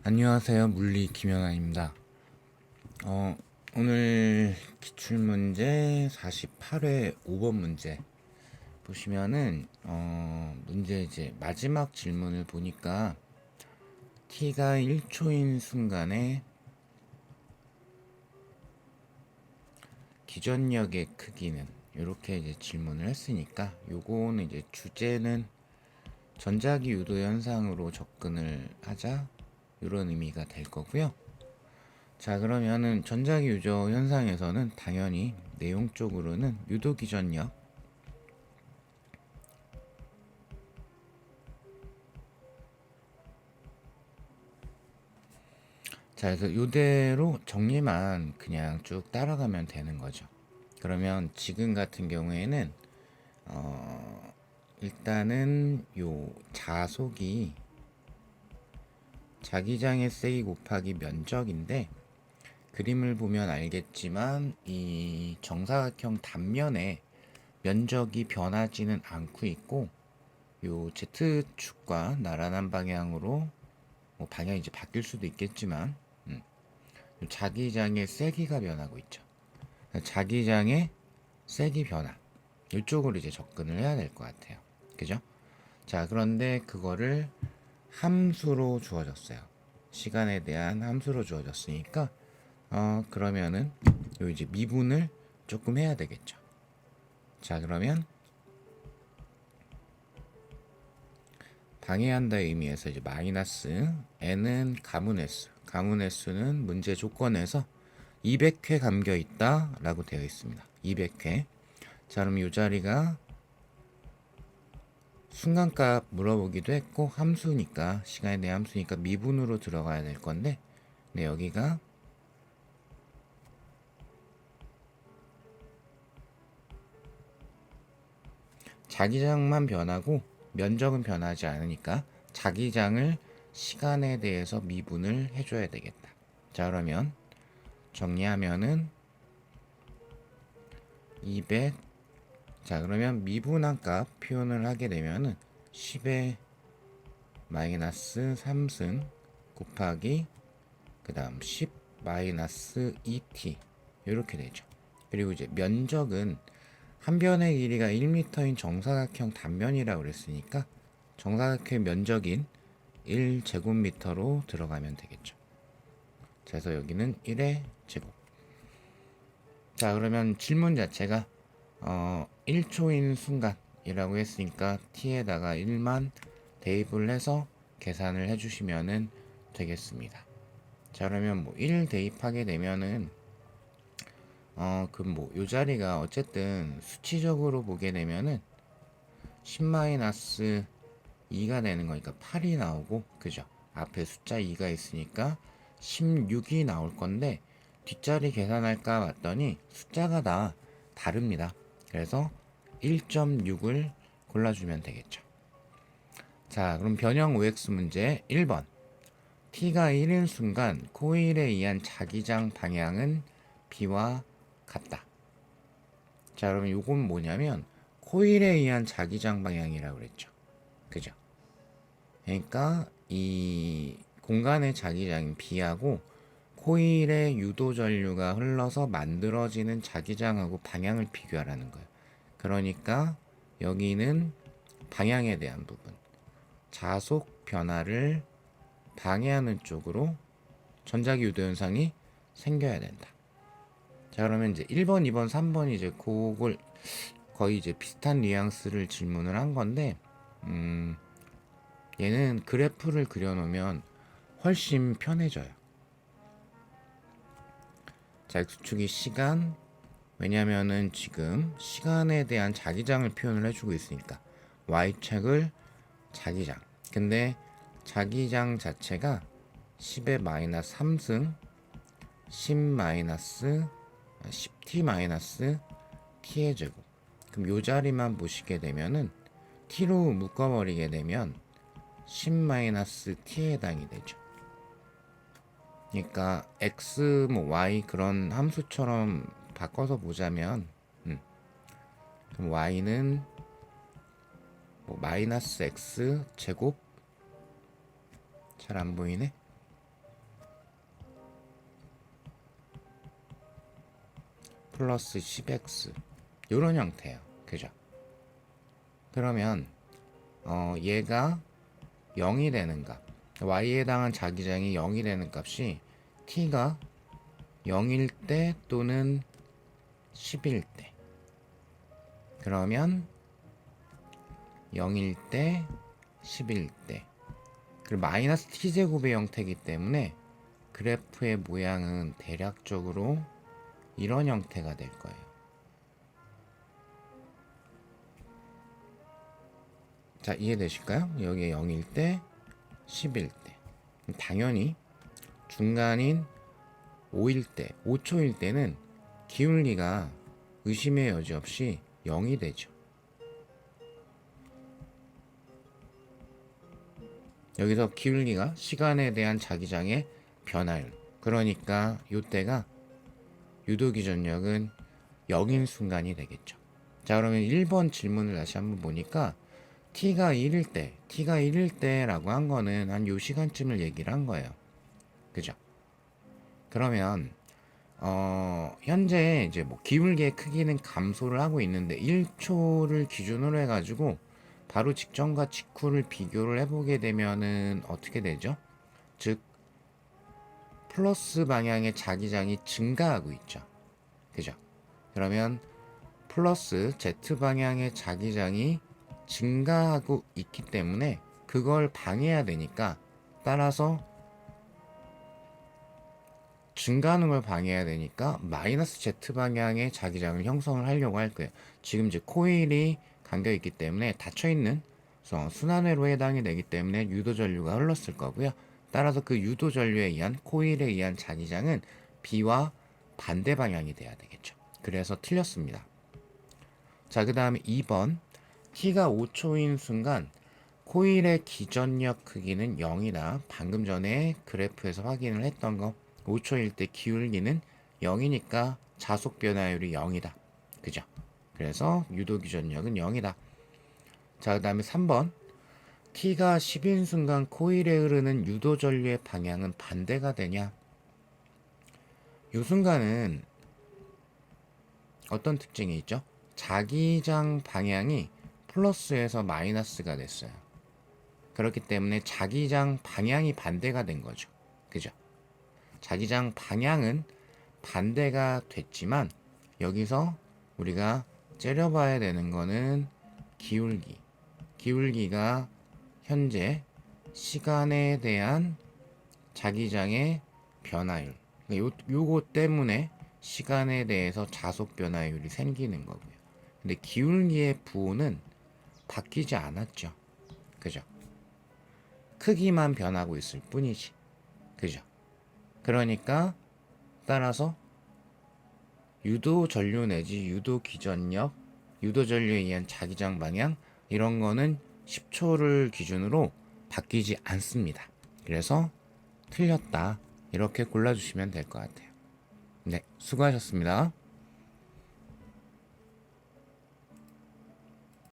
안녕하세요. 물리 김연아입니다. 오늘 기출문제 48회 5번 문제 보시면은 문제 이제 마지막 질문을 보니까 t가 1초인 순간에 기전력의 크기는 이렇게 이제 질문을 했으니까 요거는 이제 주제는 전자기 유도 현상으로 접근을 하자 이런 의미가 될 거고요. 자, 그러면은 전자기 유도 현상에서는 당연히 내용적으로는 유도 기전력, 자, 그래서 이대로 정리만 그냥 쭉 따라가면 되는 거죠. 그러면 지금 같은 경우에는 일단은 요 자속이 자기장의 세기 곱하기 면적인데, 그림을 보면 알겠지만 이 정사각형 단면에 면적이 변하지는 않고 있고, 요 Z축과 나란한 방향으로 뭐 방향이 이제 바뀔 수도 있겠지만 자기장의 세기가 변하고 있죠. 자기장의 세기 변화, 이쪽으로 이제 접근을 해야 될 것 같아요. 그죠? 자, 그런데 그거를 함수로 주어졌어요. 시간에 대한 함수로 주어졌으니까 그러면은 요 이제 미분을 조금 해야 되겠죠. 자, 그러면 방해한다의 의미에서 이제 마이너스 n은 가문 횟수, 가문 횟수는 문제 조건에서 200회 감겨 있다 라고 되어 있습니다. 200회. 자, 그럼 이 자리가 순간값 물어보기도 했고 함수니까, 시간에 대한 함수니까 미분으로 들어가야 될 건데, 네, 여기가 자기장만 변하고 면적은 변하지 않으니까 자기장을 시간에 대해서 미분을 해줘야 되겠다. 자, 그러면 정리하면은 200, 자, 그러면 미분한 값 표현을 하게 되면은 10의 마이너스 3승 곱하기 그 다음 10 마이너스 2t 이렇게 되죠. 그리고 이제 면적은 한 변의 길이가 1m인 정사각형 단면이라고 그랬으니까 정사각형 면적인 1제곱미터로 들어가면 되겠죠. 그래서 여기는 1의 제곱. 자, 그러면 질문 자체가 1초인 순간이라고 했으니까 t에다가 1만 대입을 해서 계산을 해주시면 되겠습니다. 자, 그러면 뭐 1 대입하게 되면은 그럼 뭐 요 자리가 어쨌든 수치적으로 보게 되면은 10-2가 되는 거니까 8이 나오고, 그죠? 앞에 숫자 2가 있으니까 16이 나올 건데, 뒷자리 계산할까 봤더니 숫자가 다 다릅니다. 그래서 1.6을 골라주면 되겠죠. 자, 그럼 변형 OX 문제 1번. t가 1인 순간 코일에 의한 자기장 방향은 b와 같다. 자, 그러면 요건 뭐냐면 코일에 의한 자기장 방향이라고 그랬죠. 그죠? 그러니까 이 공간의 자기장인 b하고 코일의 유도 전류가 흘러서 만들어지는 자기장하고 방향을 비교하라는 거예요. 그러니까 여기는 방향에 대한 부분, 자속 변화를 방해하는 쪽으로 전자기 유도 현상이 생겨야 된다. 자, 그러면 이제 1번, 2번, 3번이 이제 그걸 거의 이제 비슷한 뉘앙스를 질문을 한 건데, 얘는 그래프를 그려놓으면 훨씬 편해져요. 자, X축이 시간, 왜냐면은 지금 시간에 대한 자기장을 표현을 해주고 있으니까 Y축을 자기장. 근데 자기장 자체가 10의 마이너스 3승 10 마이너스 10t 마이너스 t의 제곱. 그럼 요 자리만 보시게 되면은 t로 묶어버리게 되면 10 마이너스 t에 해당이 되죠. 그러니까 x 뭐 y 그런 함수처럼 바꿔서 보자면 그럼 y는 뭐 마이너스 x 제곱 잘 안 보이네. 플러스 10x 이런 형태예요. 그죠? 그러면 얘가 0이 되는 값, y에 해당한 자기장이 0이 되는 값이 t가 0일 때 또는 10일 때, 그러면 0일 때, 10일 때, 그리고 마이너스 t제곱의 형태이기 때문에 그래프의 모양은 대략적으로 이런 형태가 될 거예요. 자, 이해되실까요? 여기에 0일 때, 10일 때. 당연히 중간인 5일 때, 5초일 때는 기울기가 의심의 여지 없이 0이 되죠. 여기서 기울기가 시간에 대한 자기장의 변화율. 그러니까 이때가 유도기전력은 0인 순간이 되겠죠. 자, 그러면 1번 질문을 다시 한번 보니까 t가 1일 때라고 한 거는 한 요 시간쯤을 얘기를 한 거예요. 그죠? 그러면 현재 이제 뭐 기울기의 크기는 감소를 하고 있는데 1초를 기준으로 해가지고 바로 직전과 직후를 비교를 해보게 되면은 어떻게 되죠? 즉 플러스 방향의 자기장이 증가하고 있죠. 그죠? 그러면 플러스 Z 방향의 자기장이 증가하고 있기 때문에 그걸 방해해야 되니까, 따라서 증가하는 걸 방해해야 되니까 마이너스 Z 방향의 자기장을 형성을 하려고 할 거예요. 지금 이제 코일이 감겨 있기 때문에 닫혀 있는 순환회로 해당이 되기 때문에 유도 전류가 흘렀을 거고요. 따라서 그 유도 전류에 의한 코일에 의한 자기장은 B와 반대 방향이 돼야 되겠죠. 그래서 틀렸습니다. 자, 그 다음에 2번. T가 5초인 순간 코일의 기전력 크기는 0이다. 방금 전에 그래프에서 확인을 했던 거. 5초일 때 기울기는 0이니까 자속 변화율이 0이다. 그죠? 그래서 유도 기전력은 0이다. 자, 그 다음에 3번. T가 10인 순간 코일에 흐르는 유도 전류의 방향은 반대가 되냐? 이 순간은 어떤 특징이 있죠? 자기장 방향이 플러스에서 마이너스가 됐어요. 그렇기 때문에 자기장 방향이 반대가 된 거죠. 그죠? 자기장 방향은 반대가 됐지만 여기서 우리가 째려봐야 되는 거는 기울기. 기울기가 현재 시간에 대한 자기장의 변화율. 요거 때문에 시간에 대해서 자속 변화율이 생기는 거고요. 근데 기울기의 부호는 바뀌지 않았죠. 그죠? 크기만 변하고 있을 뿐이지. 그죠? 그러니까 따라서 유도 전류 내지 유도 기전력, 유도 전류에 의한 자기장 방향 이런 거는 10초를 기준으로 바뀌지 않습니다. 그래서 틀렸다. 이렇게 골라주시면 될 것 같아요. 네, 수고하셨습니다.